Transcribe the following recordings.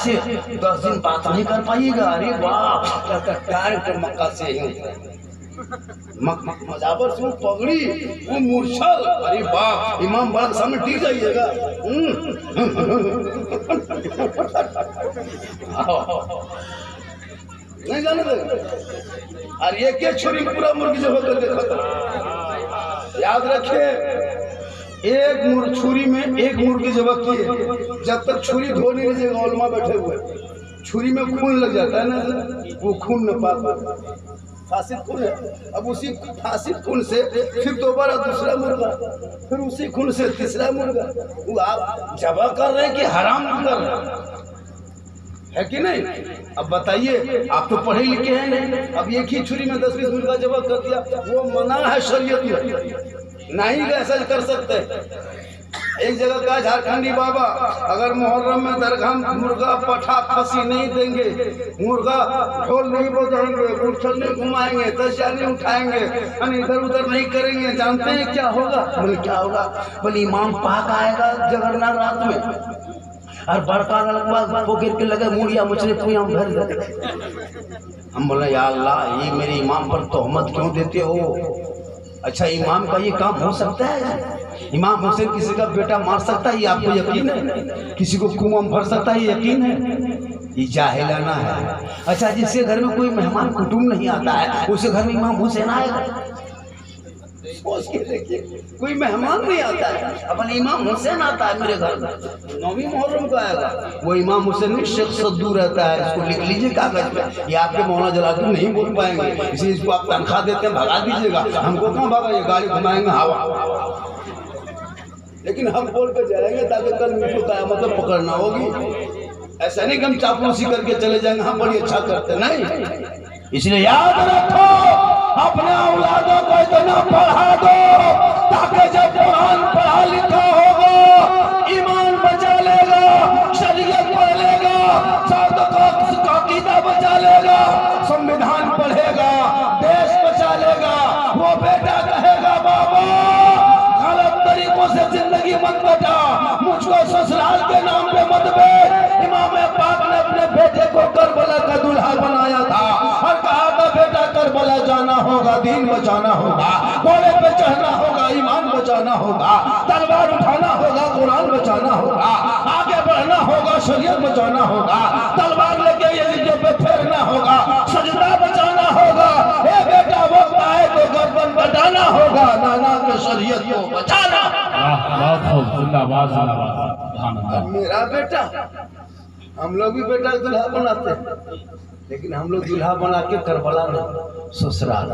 से 10 दिन बात नहीं कर पाइएगा। अरे वाह डायरेक्ट मक्का से मजाबर से पगड़ी वो मूर्छल। अरे वाह इमाम बाड़ा के सामने टिक जाइएगा। नहीं जाने देगा। और ये क्या छुरी पूरा मुर्गी जब होकर देखा। याद रखिए एक छुरी में एक मुर्गी जब की जब तक छुरी धो नहीं लीजिएगा। ओलमा बैठे हुए छुरी में खून लग जाता है ना, वो खून न पाता फासिद खून है। अब उसी फासिद खून से फिर दोबारा दूसरा मुर्गा, फिर उसी खून से तीसरा मुर्गा। वो आप जबा कर रहे हैं कि हराम कर रहे हैं, है कि नहीं? अब बताइए, आप तो पढ़े लिखे हैं नहीं। अब एक ही छुरी में 10-20 मुर्गा जबा कर दिया, वो मना है शरीयत में, नहीं ऐसा कर सकते। एक जगह का झारखंडी बाबा अगर मुहर्रम में दरगाह मुर्गा पठा खसी नहीं देंगे, मुर्गा ढोल नहीं बजाएंगे, गुलछल नहीं घुमाएंगे, तजिया नहीं उठाएंगे, इधर उधर नहीं करेंगे, जानते हैं क्या होगा? बोले क्या होगा? बोले इमाम पाक आएगा जगन्नाथ रात में और बड़का लड़का वो गिर के लगे मुड़िया मुझे पुया भर दे। हम बोले या अल्लाह ये मेरे इमाम पर तोहमत क्यों देते हो? अच्छा इमाम का ये काम हो सकता है? इमाम हुसैन किसी का बेटा मार सकता है? ये आपको यकीन है? किसी को कुआं भर सकता है? ये यकीन है? ये जाहिलाना है। अच्छा जिसके घर में कोई मेहमान कुटुंब नहीं आता है उसके घर में इमाम हुसैन आएगा? सोच के देखिए, कोई मेहमान नहीं आता है, अपन इमाम हुसैन आता है मेरे घर में, 9वीं मुहर्रम को आएगा। वो इमाम हुसैन में शेख सद्दू रहता है, इसको लिख लीजिए कागज पे। ये आपके मौलाना जलालुद्दीन नहीं बोल पाएंगे, इसलिए इसको आप तनख्वाह देते हैं, भगा दीजिएगा। हमको कहाँ भगा, ये गाड़ी घुमाएंगे हवा। लेकिन हम बोल के जाएंगे ताकि कल मिठू कयामत में पकड़ना होगी। ऐसा नहीं कि हम चापलूसी करके चले जाएंगे, हम बड़ी अच्छा करते नहीं। इसलिए याद रखो अपने औलादों को इतना पढ़ा दो ताकि जब कुरान पढ़ा लिखा होगा ईमान बचा लेगा, शरीयत पढ़ लेगा, अकीदा बचा लेगा, संविधान पढ़ेगा, देश बचा लेगा। वो बेटा कहेगा बाबा गलत तरीकों से जिंदगी मत बचा, मुझको ससुराल के नाम पे मत भेज। इमाम पाक ने अपने बेटे को करबला का दूल्हा बनाया था और कहा था बेटा करबला जाना होगा, दीन बचाना होगा, घोड़े पे चढ़ना होगा, ईमान बचाना होगा, तलवार उठाना होगा, कुरान बचाना होगा, आगे बढ़ना होगा, शरीयत बचाना होगा, तलवार लेके यजीदियों पे फेरना होगा, सजदा बचाना होगा। ए बेटा वक्त आए तो गर्दन बचाना होगा, नाना के शरीयत को बचाना। मेरा बेटा, हम लोग भी बेटा दूल्हा बनाते हैं, लेकिन हम लोग दूल्हा बना के करबला नहीं, ससुराल।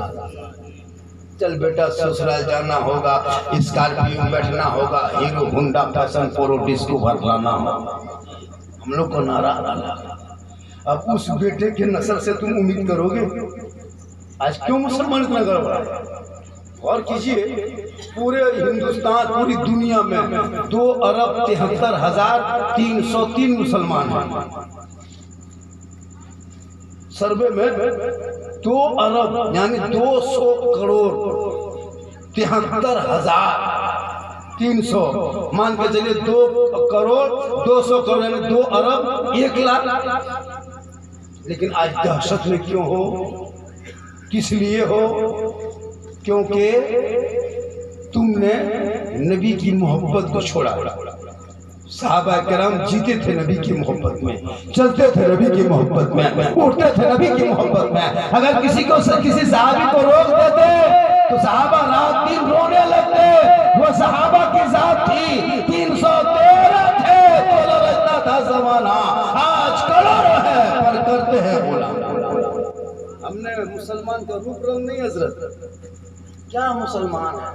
चल बेटा ससुराल जाना होगा, स्कॉर्पियो में बैठना होगा, hero Honda fashion pro disco भर लाना होगा। हम लोग को नारा डाला। अब उस बेटे के नस्ल से तुम उम्मीद करोगे? आज क्यों मुसलमान इतना गड़बड़ा? और कीजिए, पूरे हिंदुस्तान पूरी दुनिया में 2,73,303 मुसलमान हैं। सर्वे में 2 अरब यानी 200 करोड़ 73,300 मान के चलिए 2 करोड़ 200 करोड़ यानी 2 अरब 1 लाख। लेकिन आज दहशत में क्यों हो? किस लिए हो? क्योंकि तुमने नबी की मोहब्बत को छोड़ा। साहबा करम जीते थे नबी की मोहब्बत में, चलते थे नबी की मोहब्बत में, उठते थे नबी की मोहब्बत में। अगर किसी सहाबी को रोक देते तो सहाबा रात दिन रोने लगते। वो सहाबा की जात थी, 313 थे तो लड़ता था जमाना। आज करोड़ों है पर करते हैं गुलाम। हमने मुसलमान का रूप रंग नहीं हजरत, क्या मुसलमान है?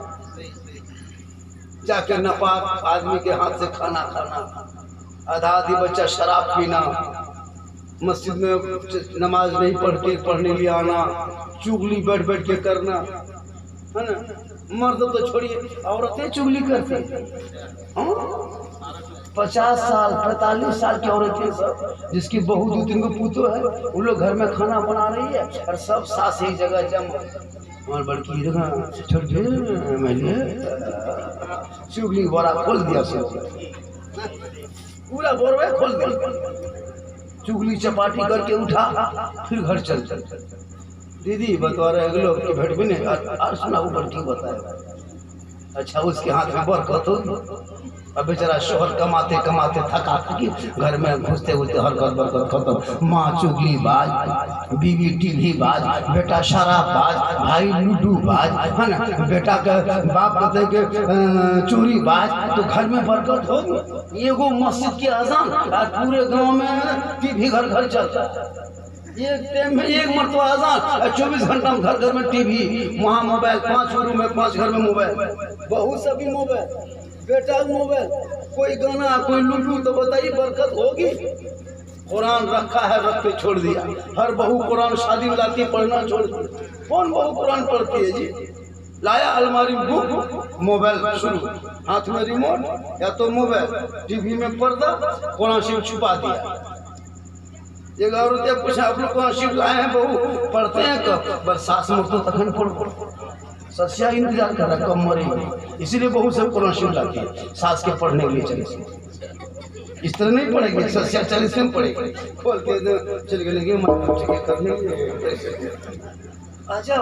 जाके नापाक आदमी के हाथ से खाना खाना, आधा आधी बच्चा शराब पीना, मस्जिद में नमाज नहीं पढ़ने लिए आना, चुगली बैठ बैठ के करना, है ना? मर्द तो छोड़िए, औरतें चुगली करती। 50 साल 45 साल की औरतें सब, जिसकी बहू 2-3 को पूतो है, वो लोग घर में खाना बना रही है और सब सास एक जगह जमा। हमारे बड़की छोटे मैंने चुगली बोरा खोल दिया, पूरा बोरवा खोल दिया। चुगली चपाटी करके उठा, फिर घर चल चल। दीदी बता रहे अगलो के भेट भी नहीं और सुना ऊपर ठीक बताए। अच्छा उसके हाथ में बरकत होगी। अब बेचारा शोहर कमाते कमाते थका थकी, घर में घुसते घुसते हरकत बरकत खत्म। माँ चुगली बाज, बीवी टीवी बाज, बेटा शराब बाज, भाई लूडू बाज, है ना, बेटा का बाप कहते के चोरी बाज, तो घर में बरकत होगी। एगो मस्जिद की अजान और पूरे गांव में टीवी घर घर चलता है। एक टाइम में एक मरतबा अजान, 24 घंटा में घर घर में टीवी, वहाँ मोबाइल, 5 रूम में 5 घर में मोबाइल, बहू सभी मोबाइल, बेटा मोबाइल, कोई गाना कोई लुल्लू, तो बताइए बरकत होगी। कुरान रखा है रख के छोड़ दिया। हर बहू कुरान शादी में लाती पढ़ना छोड़ दिया। कौन बहू कुरान पढ़ती है जी? लाया अलमारी में बुक, मोबाइल शुरू, हाथ में रिमोट या तो मोबाइल, टीवी में पर्दा, कुरान शरीफ छुपा दिया। एक औरत पूछा आप लोग कुरान शरीफ लाए हैं बहू, पढ़ते हैं कब? बस सास मुझ तो तखन पढ़ो। सस्या इंतजार कर रहा कब मरेगी, इसीलिए बहू सब कुरान शरीफ लाती है सास के पढ़ने के लिए। चले इस तरह नहीं पढ़ेगी, सस्या 40 में पढ़ेगी, खोल के चल गए करने। अच्छा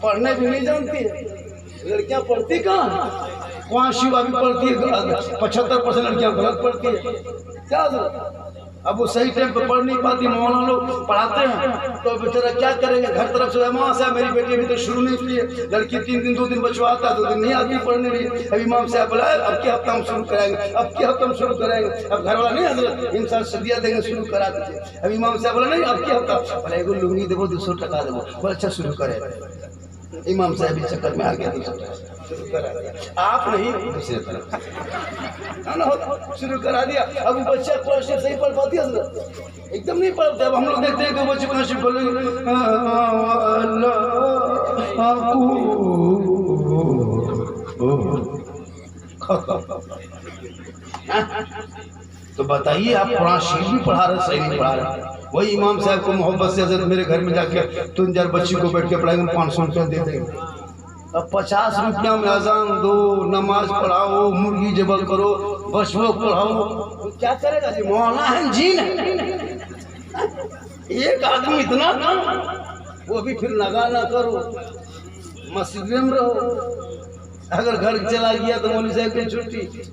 पढ़ने भी नहीं जानती है लड़कियां, पढ़ती कहाँ? कुरान शरीफ अभी पढ़ती है 75% लड़कियां गलत पढ़ती है। क्या अब वो सही टाइम पे पढ़ नहीं पाती, मौलाना लोग पढ़ाते हैं तो बेचारा क्या करेंगे? घर तरफ से माँ से मेरी बेटी अभी तो शुरू नहीं की है, लड़की 3 दिन 2 दिन बचवाता है, 2 दिन नहीं आती पढ़ने रही। अभी इमाम साहब बुलाए, अब के हफ्ता हम शुरू कराएंगे, अब के हफ्ता हम शुरू कराएंगे। अब घर वाला नहीं हजरत इंसान सदिया देंगे शुरू करा दीजिए। अभी इमाम साहब बोला नहीं अब के हफ्ता, बोला एगो लुंगी देवो 200 टका देवो, बोला अच्छा शुरू करे। इमाम साहब इस चक्कर में आ गया, 200 टका शुरू करा दिया। आप नहीं दूसरे तरफ है ना, शुरू करा दिया। अब बच्चा कुरान शरीफ सही पढ़ पाती है एकदम नहीं पढ़ते। अब हम लोग देखते हैं कि बच्चे कुरान शरीफ बोलेंगे तो बताइए आप कुरान शरीफ भी पढ़ा रहे सही नहीं पढ़ा रहे? वही इमाम साहब को मोहब्बत से हजरत मेरे घर में जाके 3-4 बच्ची को बैठ के पढ़ाएंगे, 500 रुपया दे देंगे। अब 50 रुपया में अजान दो, नमाज पढ़ाओ, मुर्गी जबल करो, बशवो पढ़ाओ, तो क्या करेगा जी? मौलाना है जी नहीं। एक आदमी इतना काम, वो भी फिर लगा ना करो, मस्जिद में रहो। अगर घर चला गया तो मौलवी साहब की छुट्टी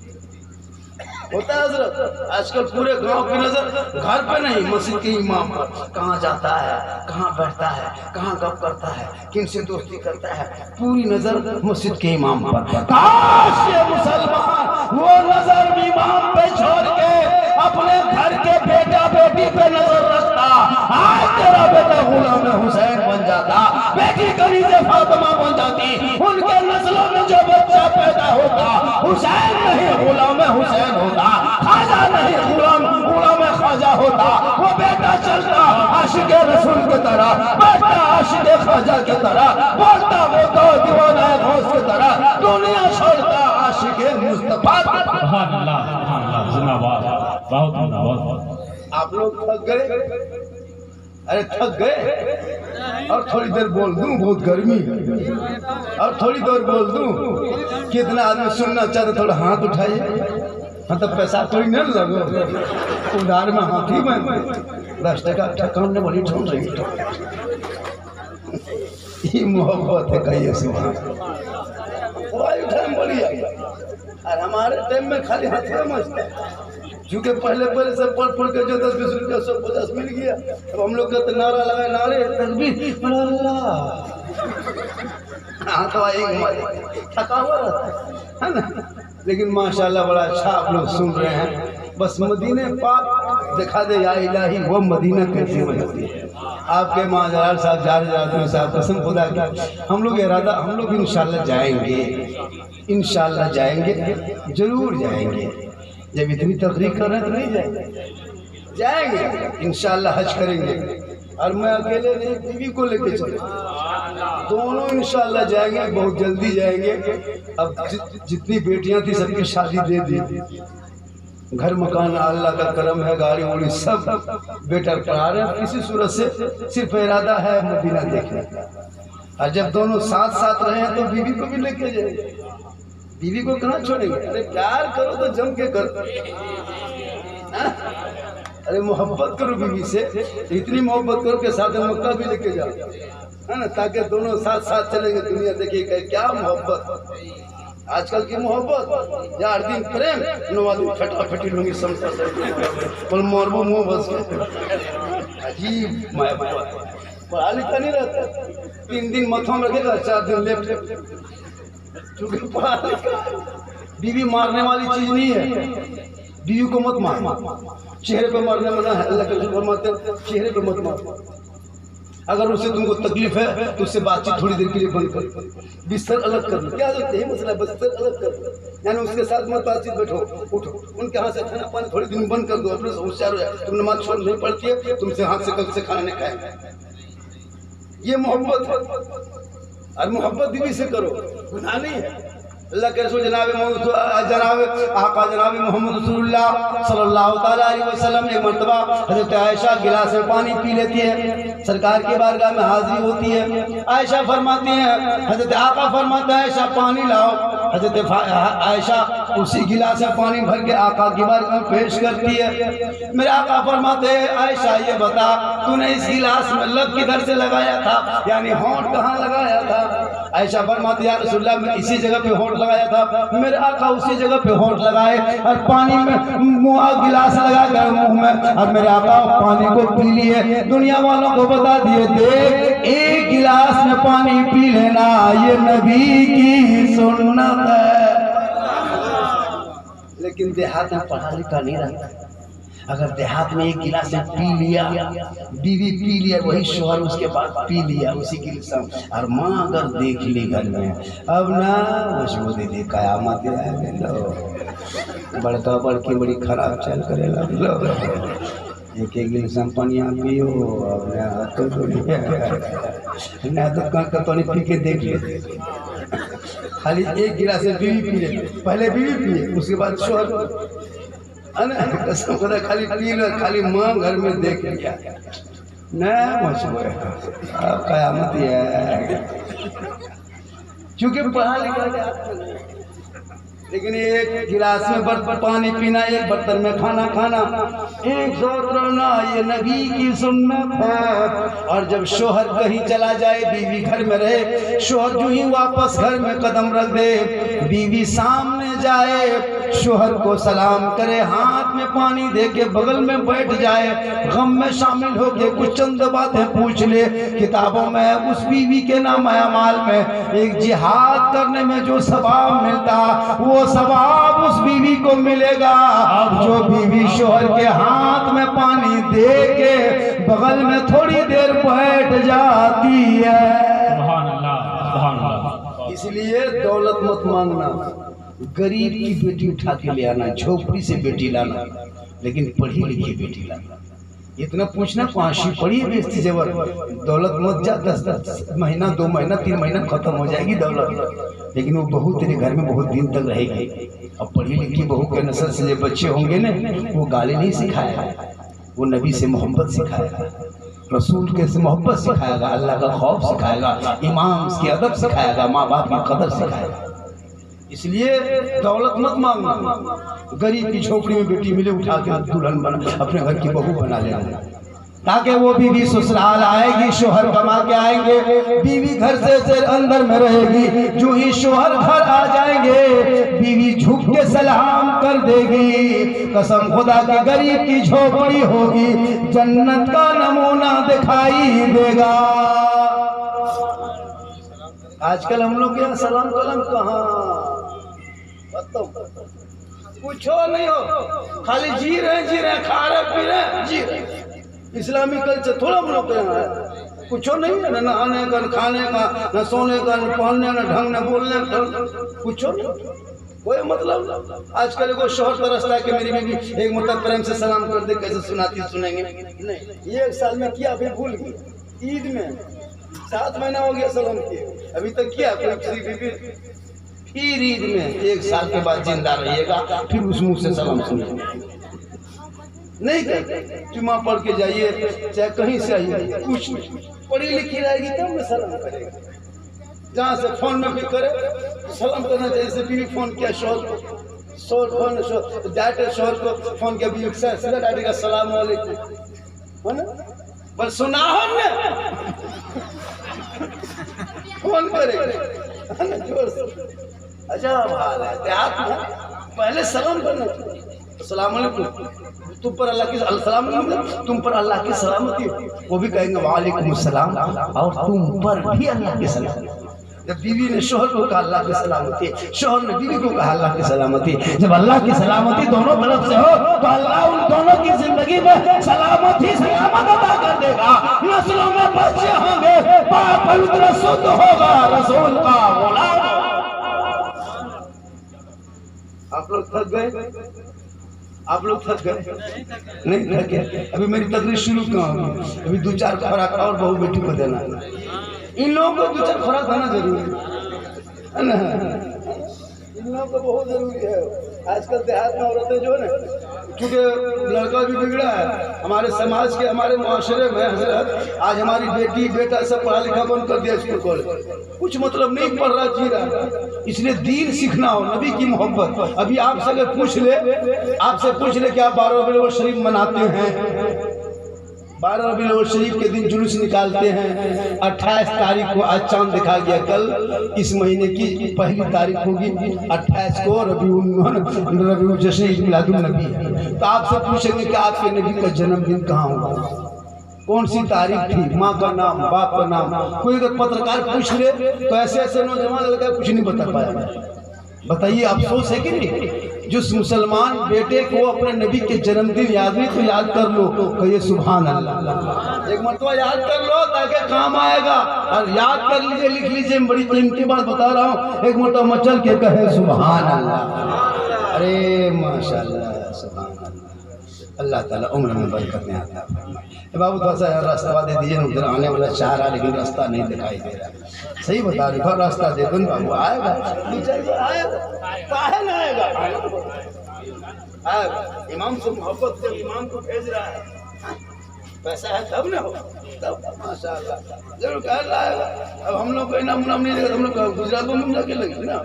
होता है हजरत। आजकल पूरे गांव की नजर घर पे नहीं, मस्जिद के इमाम पर। कहाँ जाता है, कहाँ बैठता है, कहाँ गप करता है, किन से दोस्ती करता है, पूरी नजर मस्जिद के इमाम पर। काश ये मुसलमान वो नजर इमाम पे छोड़ के अपने घर के बेटा बेटी पे नजर रखता, आज तेरा बेटा गुलाम हुसैन बन जाता, बेटी कनीज़े फातिमा बन जाती, उनके नस्लों में जो बच्चा पैदा होता हुसैन नहीं गुलाम हुसैन होता, ख्वाजा नहीं गुलाम ख्वाजा होता। वो बेटा चलता आशिक रसूल की तरह, बेटा आशिक ख्वाजा की तरह, बोलता वो तो दीवाना गौस की तरह, दुनिया छोड़ता आशिक मुस्तफा। आप लोग थक गए? अरे थक गए? और थोड़ी देर बोल दूं, बहुत गर्मी है, और थोड़ी देर बोल दूं। कितना आदमी सुनना चाहते थोड़ा हाथ उठाइए। मतलब पैसा थोड़ी नहीं लगो, उधार में हाथी में 10 टका ठकान ने बड़ी ढूंढ रही। ये मोहब्बत है कहिए सुबह टाइम बढ़िया। और हमारे टाइम में खाली हाथ मचता है, क्योंकि पहले सब पढ़ के जो 10-20 रुपया 150 मिल गया। अब हम लोग कहते नारा लगाए, नारे तकबीर हाँ तो थका हुआ रहता है ना। लेकिन माशाल्लाह बड़ा अच्छा आप लोग सुन रहे हैं। बस मदीने पाक दिखा दे या इलाही, वो मदीना कैसी बनती है। आपके माजरार साहब जा रहे साहब कसम खुदा की, हम लोग इरादा, हम लोग इंशाल्लाह जाएंगे, इंशाल्लाह जाएंगे, जरूर जाएंगे। जब इतनी तकरीर कर रहे हैं तो नहीं जाएंगे इंशाल्लाह हज करेंगे। और मैं अकेले नहीं, बीवी को लेके चले, दोनों इंशाल्लाह जाएंगे, बहुत जल्दी जाएंगे। अब जितनी बेटियां थी सबकी शादी दे दी, घर मकान अल्लाह का करम है, गाड़ी उड़ी सब बेटा करा रहे हैं। किसी सूरत से सिर्फ इरादा है मदीना देखने का। और जब दोनों साथ साथ रहे हैं तो बीवी को भी लेके जाएंगे। बीवी को कहाँ छोड़ेंगे? अरे प्यार करो तो जम के करो। अरे मोहब्बत करो बीवी से, इतनी मोहब्बत करो के साथ मक्का भी लेके जाओ, है ना, ताकि दोनों साथ साथ चलेंगे। दुनिया देखिएगा क्या मोहब्बत आजकल की मोहब्बत। 8 दिन प्रेम, 9 दिन फटाफटी लूंगी समझ पर मरबू मुँह बस के। अजीब माया पढ़ा लिखा नहीं रहता। 3 दिन मथुआ में रखेगा, 4 दिन लेफ्ट, क्योंकि पढ़ा लिखा। बीवी मारने वाली चीज नहीं है, बीवी को मत मार। चेहरे पे मारने मना है, अल्लाह के रसूल फरमाते हैं चेहरे पे मत मार। अगर उससे तुमको तकलीफ है तो उससे बातचीत थोड़ी देर के लिए बंद कर, बिस्तर अलग कर लो। क्या यही मसला, बिस्तर अलग कर लो, यानी उसके साथ मत बातचीत, बैठो उठो, उनके हाथ से खाना पानी थोड़ी दिन बंद कर दो, अपने से होशियार हो जाए। तुम नमाज छोड़ नहीं पड़ती है, तुमसे हाथ से कल से खाना नहीं खाए। ये मोहब्बत है, और मोहब्बत बीवी से करो, गुनाह नहीं है। अल्लाह के रसूल जनाब आका जनाब मोहम्मद रसूलुल्लाह सल्लल्लाहु ताला अलैहि वसल्लम एक मर्तबा हज़रत आयशा गिलास में पानी पी लेती है, सरकार की बारगाह में हाजिरी होती है। आयशा फरमाती हैं, हज़रत आका फरमाते हैं आयशा पानी लाओ। हज़रत आयशा उसी गिलास में पानी भर के आका की बारगाह में पेश करती है। मेरे आका फरमाते हैं आयशा ये बता तूने इस गिलास में लब किधर से लगाया था, यानी होंठ कहाँ लगाया था। आयशा फरमाती है या रसूलल्लाह मैं इसी जगह पे होंठ लगाया था। मेरे आका उसी जगह पे होंठ लगाए और पानी में मुँह गिलास लगा कर मुंह में, और मेरे आका पानी को पी लिए। दुनिया वालों को बता दिए देख एक गिलास में पानी पी लेना ये नबी की सुन्नत है। लेकिन देहात में पढ़ा लिखा नहीं रहता। अगर देहात में एक गिलास में पी लिया, बीवी पी लिया, वही शोहर उसके बाद पी लिया उसी गिलास में, और माँ अगर देख ली घर में, अब ना खुशबू दीदी कयामत बड़का बड़की बड़ी खराब चल करे लगलो। एक गिलास में पानी पियो, अब ना तो पी के देख ले। खाली एक गिलास में बीवी पी ले, पहले बीवी पिए उसके बाद शोहर, कसम खुदा खाली पी लो, खाली माँ घर में देख लिया न अब कयामत है। क्योंकि पढ़ा लिखा, लेकिन एक गिलास में पानी पीना, एक बर्तन में खाना खाना, एक साथ रहना ये नबी की सुन्नत है। और जब शोहर कहीं चला जाए, बीवी घर में रहे, शोहर जो ही वापस घर में कदम रख दे, बीवी सामने जाए, शोहर को सलाम करे, हाथ में पानी दे के बगल में बैठ जाए, गम में शामिल हो के कुछ चंद बातें पूछ ले। किताबों में उस बीवी के नाम अमाल में एक जिहाद करने में जो सवाब मिलता, वो सवाब उस बीवी को मिलेगा जो बीवी शोहर के हाथ में पानी दे के बगल में थोड़ी देर बैठ जाती है। इसलिए दौलत मत मांगना, गरीब की बेटी उठा के ले आना, झोपड़ी से बेटी लाना, लेकिन पढ़ी लिखी बेटी लाना। इतना पूछना पांची पड़ी बेइज्जती जबर, दौलत मत जा, 10 महीना 2 महीना 3 महीना खत्म हो जाएगी दौलत, लेकिन वो बहू तेरे घर में बहुत दिन तक रहेगी। अब पढ़ी लिखी बहू के नस्ल से जो बच्चे होंगे ना, वो गाली नहीं सिखाएगा, वो नबी से मोहब्बत सिखाएगा, रसूल के से मोहब्बत सिखाएगा, अल्लाह का खौफ सिखाएगा, इमाम की अदब सिखाएगा, माँ बाप की कदर सिखाएगा। इसलिए दौलत मत मांगना, गरीब की झोपड़ी में बेटी मिले उठा के दुल्हन बना, अपने घर की बहू बना लेना, ताकि वो बीवी ससुराल आएगी, शोहर कमा के आएंगे, बीवी घर से अंदर में रहेगी। जो ही शोहर घर आ जाएंगे, बीवी झुक के सलाम कर देगी। कसम खुदा की गरीब की झोपड़ी होगी, जन्नत का नमूना दिखाई देगा। आजकल हम लोग यहाँ सलाम कलम कहाँ, पूछो नहीं हो, खाली जी रहे, खा रहे पी रहे, जी रहे। इस्लामी कल्चर थोड़ा हम लोग यहाँ है, कुछो नहीं है, न नहाने का, न खाने का, न सोने का, न पहनने, न ढंग, न बोलने का, कुछो नहीं, कोई मतलब। आजकल को शोहर तरसता है कि मेरी बीवी एक मतलब प्रेम से सलाम कर दे, कैसे सुनाती सुनेंगे नहीं। 1 साल में किया, फिर भूल गई। ईद में 7 महीना हो गया सलाम किए, अभी तक किया कोई बीवी। फिर ईद में 1 साल के बाद जिंदा रहिएगा, फिर उस मुंह से सलाम सुनिए। नहीं कहते जुम्मा पढ़ के जाइए, चाहे कहीं से आइए, कुछ पढ़ी लिखी रहेगी तब मैं सलाम करेगा। जहाँ से फोन में भी करे तो सलाम करना चाहिए। जैसे बीवी फोन किया शोहर को, शोर फोन डायरेक्ट शोर को फोन के भी सीधा डायरेक्ट अस्सलाम वालेकुम हो ना, बस सुना हो ना फोन करे जोर से। अच्छा हाल है देहात में पहले सलाम करना चाहिए, अस्सलाम वालेकुम, तुम पर अल्लाह की सलाम, तुम पर अल्लाह की सलामती हो, वो भी कहेंगे वालेकुम अस्सलाम, और तुम पर भी अल्लाह की सलामती। जब बीवी ने शोहर को कहा अल्लाह की सलामती, शोहर ने बीवी को कहा अल्लाह की सलामती, जब अल्लाह की सलामती दोनों तरफ से हो तो अल्लाह उन दोनों की जिंदगी में सलामती सलामत अदा कर देगा, नस्लों में बच्चे होंगे, पाक पवित्र शुद्ध होगा रसूल का गुलाम। आप लोग थक गए, आप लोग थक गए नहीं थके? अभी मेरी तकरीर शुरू कहाँ होगी, अभी 2-4 खुराक और बहू बेटी को देना, इन लोगों को 2-4 खुराक खाना जरूरी है ना, इन लोगों को बहुत जरूरी है। आजकल देहात में औरतें जो है ना, क्योंकि लड़का भी बिगड़ा है हमारे समाज के, हमारे मुआशरे में हजरत, आज हमारी बेटी बेटा सब पढ़ा लिखा बंद कर दिया, स्कूल कॉलेज कुछ मतलब नहीं, पढ़ रहा जी रहा, इसलिए दीन सीखना हो, नबी की मोहब्बत। अभी आपसे अगर पूछ ले, आपसे पूछ ले कि आप 12 रबीउल शरीफ मनाते हैं, 12 रबीउल शरीफ के दिन जुलूस निकालते हैं, 28 तारीख को आज चांद दिखा गया, कल इस महीने की पहली तारीख होगी, 28 को रबीउल जश्न ईद मिलादुन नबी है। तो आपसे पूछेंगे कि आपके नबी का जन्मदिन कहाँ हुआ, कौन सी तारीख थी, माँ का नाम, बाप का नाम। कोई अगर पत्रकार पूछ ले तो ऐसे ऐसे नौजवान लड़का कुछ नहीं बता पाया। बताइए अफसोस है कि नहीं? जिस मुसलमान बेटे को अपने नबी के जन्मदिन याद नहीं तो याद कर लो, कहिए सुभान अल्लाह, एक मरतबा याद कर लो ताकि काम आएगा, और याद कर लीजिए, लिख लीजिए, बड़ी कीमती बात बता रहा हूँ, एक मरतबा मचल के कहे सुभान अल्लाह। अरे माशाअल्लाह सुभान अल्लाह, अल्लाह ताला उम्र में बरकत में आता फरमाए। बाबू थोड़ा सा रास्ता दे दीजिए, उधर आने वाला चाह रहा लेकिन रास्ता नहीं दिखाई दे रहा। सही बता रही, थोड़ा रास्ता दे दो बाबू, आएगा काहे ना आएगा, इमाम से मोहब्बत जब इमाम को भेज रहा है, पैसा है तब ना हो, तब माशाअल्लाह जरूर कह रहा है। अब हम लोग को इनाम उनाम नहीं देगा, हम लोग गुजरात में जाके लगे ना,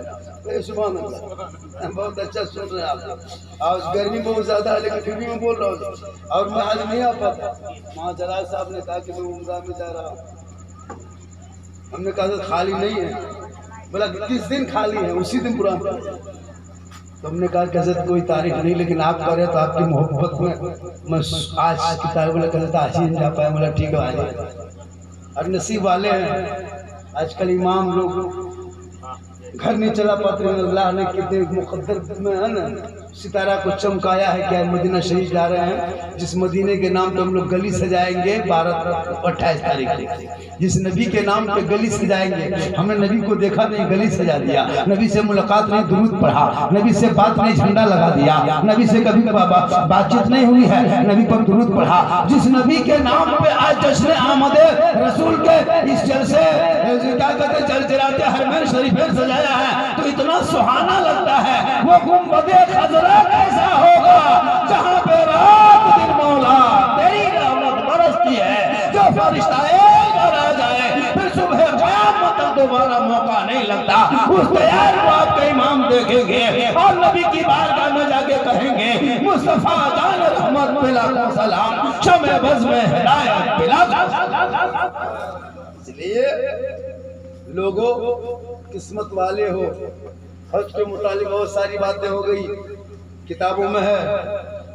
सुभान अल्लाह, बहुत अच्छा सुन रहे हैं आप। आज गर्मी बहुत ज़्यादा है लेकिन फिर भी मैं बोल रहा हूँ, और मैं आज नहीं आ पाता। वहाँ जलाल साहब ने कहा कि मैं उम्रा में जा रहा हूँ, हमने कहा था खाली नहीं है, बोला किस दिन खाली है, उसी दिन पूरा। तो हमने कहा कैसे कोई तारीख नहीं, लेकिन आप कह रहे तो आपकी मोहब्बत में मैं आज की तारीख बोला कैसे तो आज ही नहीं जा पाया, बोला ठीक है आज। और नसीब वाले हैं आजकल इमाम लोग घर नहीं चला पाते, अल्लाह ने कितने मुकद्दर में है ना सितारा को चमकाया है। क्या मदीना शरीफ जा रहे हैं, जिस मदीने के नाम पे हम लोग गली सजाएंगे 28 तारीख को, जिस नबी के नाम पे गली सजाएंगे। हमने नबी को देखा नहीं, गली सजा दिया, नबी से मुलाकात नहीं, दुरूद पढ़ा, नबी से बात नहीं, झंडा लगा दिया, नबी से कभी बातचीत नहीं हुई है, नबी पर दुरूद पढ़ा। जिस नबी के नाम पे आज जश्न आमद रसूल के इस जलसे क्या कहते चलचलाते हरमैन शरीफ सजाया है, तो इतना सुहाना लगता है। वो गुंबदे खजरा कैसा होगा जहाँ पे रात दिन मौला तेरी रहमत बरसती है, जो फरिश्ता एक और आ जाए फिर सुबह क़यामत तक दोबारा मौका नहीं लगता। उस तैयार को आपके इमाम देखेंगे और नबी की बारगाह में जाके कहेंगे मुस्तफा जान रहमत बिला सलाम शमे बज़ में हिदायत बिला। इसलिए लोगों किस्मत वाले हो। हज के मुतालिक बहुत सारी बातें हो गई, किताबों में है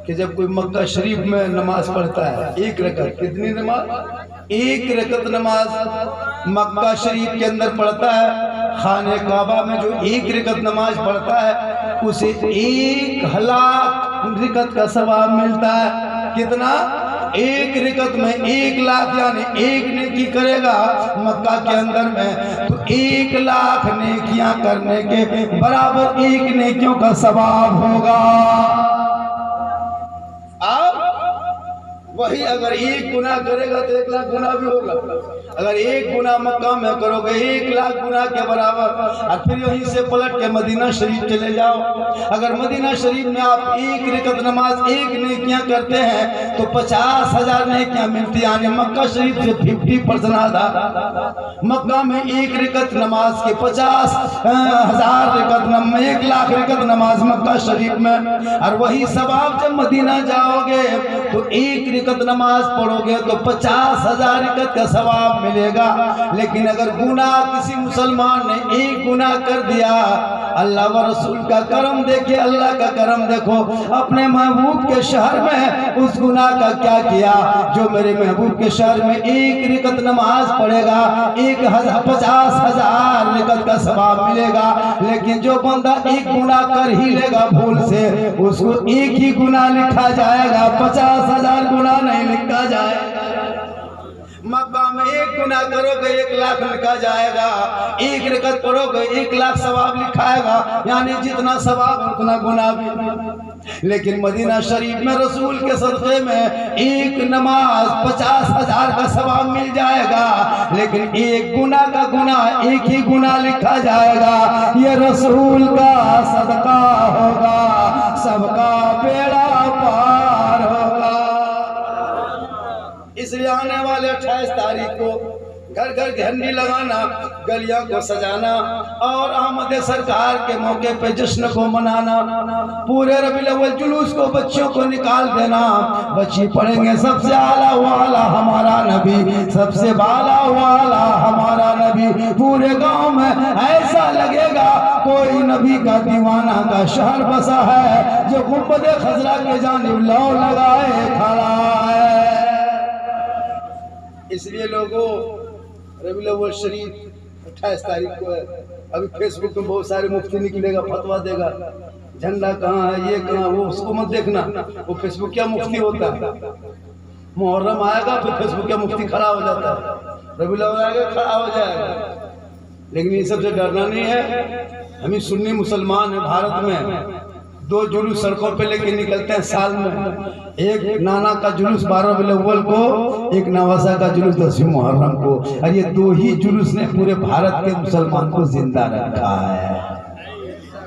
कि जब कोई मक्का शरीफ में नमाज पढ़ता है, 1 रकत, कितनी नमाज, 1 रकत नमाज मक्का शरीफ के अंदर पढ़ता है, खाने काबा में जो 1 रकत नमाज पढ़ता है उसे 1,00,000 रकत का सवाब मिलता है। कितना? 1 रकत में 1,00,000 यानी 1 नेकी करेगा मक्का के अंदर में तो 1,00,000 नेकियां करने के बराबर 1 नेकियों का सवाब होगा। अब वही अगर एक गुना करेगा तो 1 लाख गुना भी होगा। अगर 1 गुना मक्का में करोगे 1 लाख गुना के बराबर। और फिर यहीं से पलट के मदीना शरीफ चले जाओ। अगर मदीना शरीफ में आप 1 रकअत नमाज 1 नेकियां करते हैं तो 50,000 नेकियां मिलती। यानी मक्का शरीफ से 50% ज़्यादा। मक्का में 1 रकअत नमाज के 50,000 रकअत, 1 लाख रकअत नमाज मक्का शरीफ में। और वही सवाब जब मदीना जाओगे तो 1 रकअत नमाज पढ़ोगे तो 50,000 रकअत का सवाब मिलेगा। लेकिन अगर गुनाह किसी मुसलमान ने 1 गुनाह कर दिया, अल्लाह व रसूल का करम देखे, अल्लाह का करम देखो, अपने महबूब के शहर में उस गुनाह का क्या किया। जो मेरे महबूब के शहर में 1 रकअत नमाज पढ़ेगा 50,000 रकअत का सवाब मिलेगा। लेकिन जो बंदा 1 गुनाह कर ही लेगा भूल से, उसको 1 ही गुनाह लिखा जाएगा, 50,000 गुनाह नहीं लिखा जाएगा। मक्का में 1 गुनाह करोगे 1 लाख लिखा जाएगा। 1 रकअत पढ़ोगे 1 लाख सवाब लिखाएगा। यानी जितना सवाब उतना गुनाह भी। लेकिन मदीना शरीफ में रसूल के सदक़े में 1 नमाज 50,000 का सवाब मिल जाएगा। लेकिन 1 गुनाह का गुनाह 1 ही गुनाह लिखा जाएगा। ये रसूल का सदका होगा, सबका बेड़ा पार होगा। इसलिए आने वाले 28 तारीख को घर घर झंडी लगाना, गलियों को सजाना और आमद सरकार के मौके पे जश्न को मनाना। पूरे रबीउल अव्वल जुलूस को बच्चों को निकाल देना। बच्ची पढ़ेंगे सबसे आला वाला हमारा नबी, सबसे बाला वाला हमारा नबी। पूरे गांव में ऐसा लगेगा कोई नबी का दीवाना का शहर बसा है जो गुंबद खजरा के जानिब लौ लगाए खड़ा है। इसलिए लोगों, रबीउल अव्वल शरीफ 28 तारीख को है। अभी फेसबुक में बहुत सारे मुफ्ती निकलेगा, फतवा देगा, झंडा कहाँ है, ये कहाँ, वो उसको मत देखना। वो फेसबुक क्या मुफ्ती होता है। मुहर्रम आएगा फिर फेसबुक क्या मुफ्ती खड़ा हो जाता है, रबीउल अव्वल आएगा खड़ा हो जाएगा। लेकिन इन सबसे डरना नहीं है। हम सुन्नी मुसलमान है। भारत में 2 जुलूस सड़कों पे लेके निकलते हैं साल में। एक नाना का जुलूस 12 रबीउल अव्वल को, एक नवासा का जुलूस 10वीं मुहर्रम को। और ये 2 ही जुलूस ने पूरे भारत के मुसलमान को जिंदा रखा है।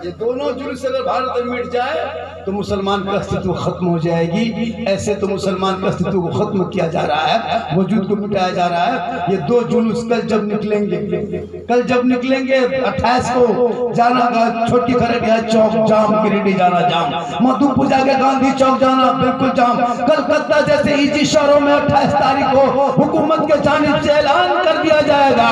ये दोनों जुलूस अगर भारत में मिट जाए तो मुसलमान का अस्तित्व खत्म हो जाएगी। ऐसे तो मुसलमान के अस्तित्व को खत्म किया जा रहा है, वजूद को मिटाया जा रहा है। ये 2 जुलूस कल जब निकलेंगे 28 को जाना छोटी खरड़िया चौक जाम, गिरिडीह जाना जाम, मधु पूजा के गांधी चौक जाना बिल्कुल जाम। कलकत्ता जैसे इसी शहरों में 28 तारीख को हुकूमत के जानिब से ऐलान कर दिया जाएगा,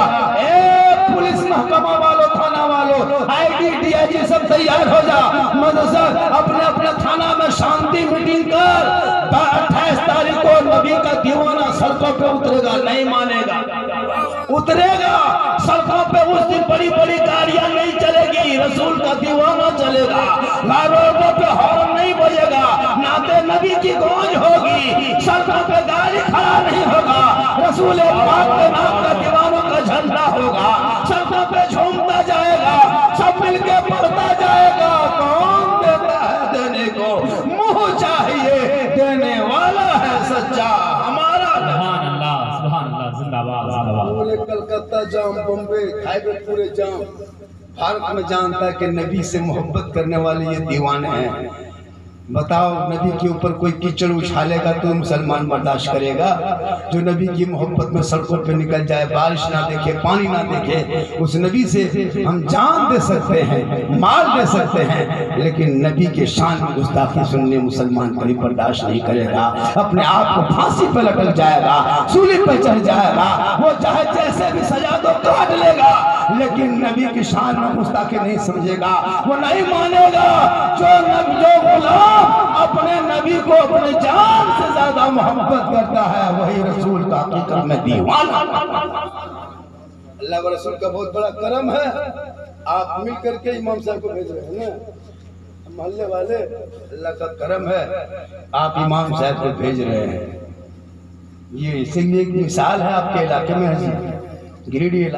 पुलिस महकमा वालों, थाना वालों, ID DIG सब तैयार हो जा। मदरसर अपने अपने थाना में शांति मीटिंग कर। 28 तारीख को नबी का दीवाना सड़कों पे उतरेगा, नहीं मानेगा, उतरेगा सड़कों पे। उस दिन बड़ी बड़ी गाड़ियां नहीं चलेगी, रसूल का दीवाना चलेगा। रोडों पे हॉर्न नहीं बजेगा, नाते नबी की गूंज होगी। सड़कों पे गाड़ी खड़ा नहीं होगा, रसूल पाक के नाम का दीवानों का झंडा होगा। सड़कों पे झूमता जाएगा, सब मिलके पढ़ता जाएगा। कौन देता है देने को, मुंह चाहिए देने वाला है सच्चा हमारा। सुभान अल्लाह, सुभान अल्लाह, जिंदाबाद। पूरे कलकत्ता जाम, बम्बे हाईवे पूरे जाम। भारत में जानता है कि नबी से मोहब्बत करने वाले ये दीवाने हैं। बताओ, नबी के ऊपर कोई कीचड़ उछालेगा तो मुसलमान बर्दाश्त करेगा? जो नबी की मोहब्बत में सड़कों पे निकल जाए, बारिश ना देखे, पानी ना देखे, उस नबी से हम जान दे सकते हैं, माल दे सकते हैं, लेकिन नबी के शान में गुस्ताखी सुनने मुसलमान कभी बर्दाश्त नहीं करेगा। अपने आप को फांसी पे लटक जाएगा, सूली पे चढ़ जाएगा। वो चाहे जैसे भी सजा दो काट लेगा, लेकिन नबी की शान में गुस्ताखी नहीं समझेगा, वो नहीं मानेगा। जो गुलाम अपने नबी को अपने जान से ज्यादा मोहब्बत करता है, वही रसूल का हकीकत में दीवाना। अल्लाह व रसूल का बहुत बड़ा करम है। आप मिल करके इमाम साहब को भेज रहे हैं ना, मोहल्ले वाले, अल्लाह का करम है, आप इमाम साहब को भेज रहे हैं। ये इसीलिए एक मिसाल है आपके इलाके में, गिरिडीह